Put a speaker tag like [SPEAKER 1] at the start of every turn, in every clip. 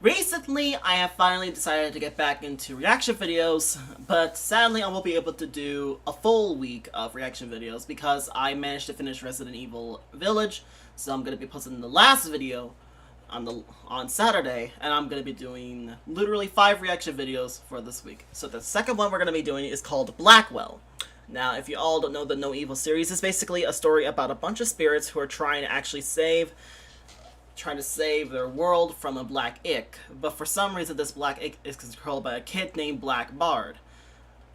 [SPEAKER 1] Recently, I have finally decided to get back into reaction videos, but sadly I won't be able to do a full week of reaction videos because I managed to finish Resident Evil Village, so I'm going to be posting the last video on Saturday, and I'm going to be doing literally 5 reaction videos for this week. So the second one we're going to be doing is called Blackwell. Now, if you all don't know, the No Evil series is basically a story about a bunch of spirits who are trying to save their world from a black ick, but for some reason this black ick is controlled by a kid named Black Bard.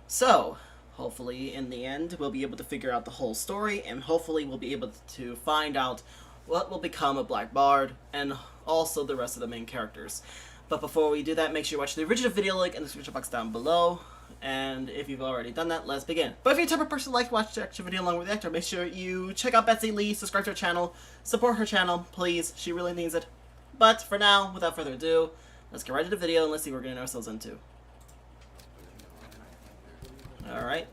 [SPEAKER 1] So, hopefully in the end we'll be able to figure out the whole story, and hopefully we'll be able to find out what will become of Black Bard, and also the rest of the main characters. But before we do that, make sure you watch the original video link in the description box down below. And if you've already done that, let's begin. But if you're the type of person who likes to watch the action video along with the actor, make sure you check out Betsy Lee, subscribe to her channel, support her channel, please. She really needs it. But for now, without further ado, let's get right to the video and let's see what we're getting ourselves into. Alright.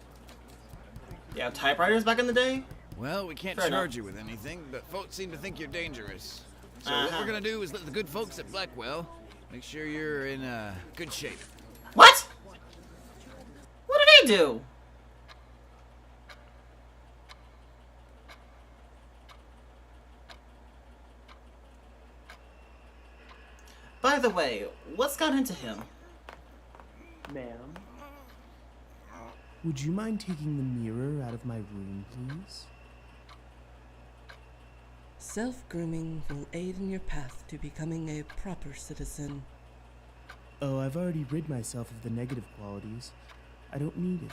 [SPEAKER 1] You have typewriters back in the day?
[SPEAKER 2] Well, we can't charge you with anything, but folks seem to think you're dangerous. So what we're gonna do is let the good folks at Blackwell make sure you're in good shape.
[SPEAKER 1] What? What did he do? By the way, what's got into him?
[SPEAKER 3] Ma'am? Would you mind taking the mirror out of my room, please?
[SPEAKER 4] Self-grooming will aid in your path to becoming a proper citizen.
[SPEAKER 3] Oh, I've already rid myself of the negative qualities. I don't need it.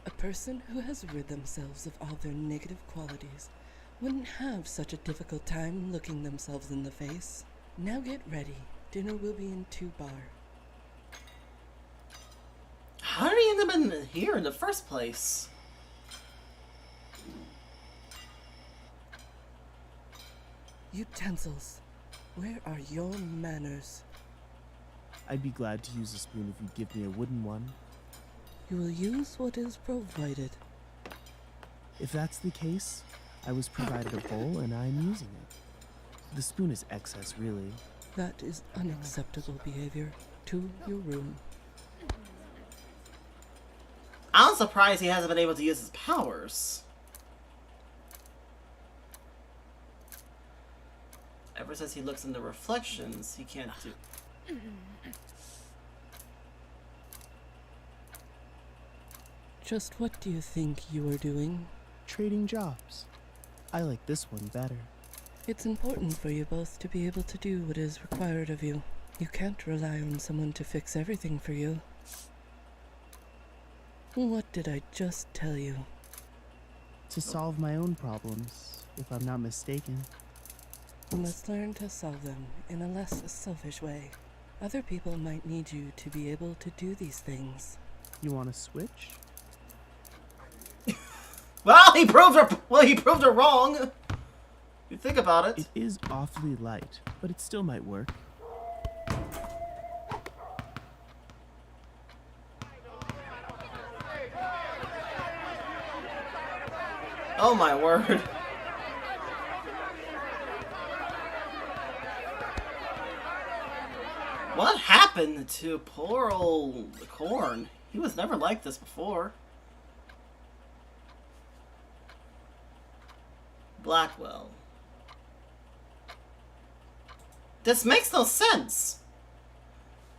[SPEAKER 4] A person who has rid themselves of all their negative qualities wouldn't have such a difficult time looking themselves in the face. Now get ready. Dinner will be in 2 bar.
[SPEAKER 1] How did he end up in here in the first place?
[SPEAKER 4] Utensils. Where are your manners?
[SPEAKER 3] I'd be glad to use a spoon if you'd give me a wooden one.
[SPEAKER 4] You will use what is provided.
[SPEAKER 3] If that's the case, I was provided a bowl and I'm using it. The spoon is excess, really.
[SPEAKER 4] That is unacceptable behavior. To your room.
[SPEAKER 1] I'm surprised he hasn't been able to use his powers. Ever since he looks in the reflections, he can't do...
[SPEAKER 4] Just what do you think you are doing?
[SPEAKER 3] Trading jobs. I like this one better.
[SPEAKER 4] It's important for you both to be able to do what is required of you. You can't rely on someone to fix everything for you. What did I just tell you?
[SPEAKER 3] To solve my own problems, if I'm not mistaken.
[SPEAKER 4] You must learn to solve them in a less selfish way. Other people might need you to be able to do these things.
[SPEAKER 3] You want to switch?
[SPEAKER 1] Well, he proved her wrong. You think about it.
[SPEAKER 3] It is awfully light, but it still might work.
[SPEAKER 1] Oh my word. What happened to poor old Corn? He was never like this before. Blackwell. This makes no sense.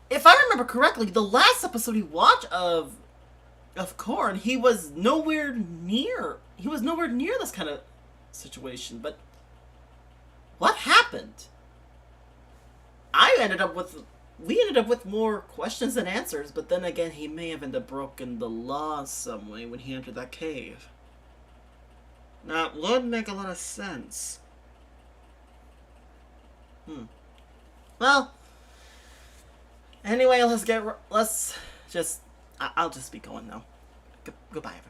[SPEAKER 1] If I remember correctly, the last episode we watched of Corn, he was nowhere near this kind of situation. But what happened? We ended up with more questions than answers, but then again, he may have ended up broken the law some way when he entered that cave. Now, would make a lot of sense. Well, anyway, I'll just be going now. Goodbye, everyone.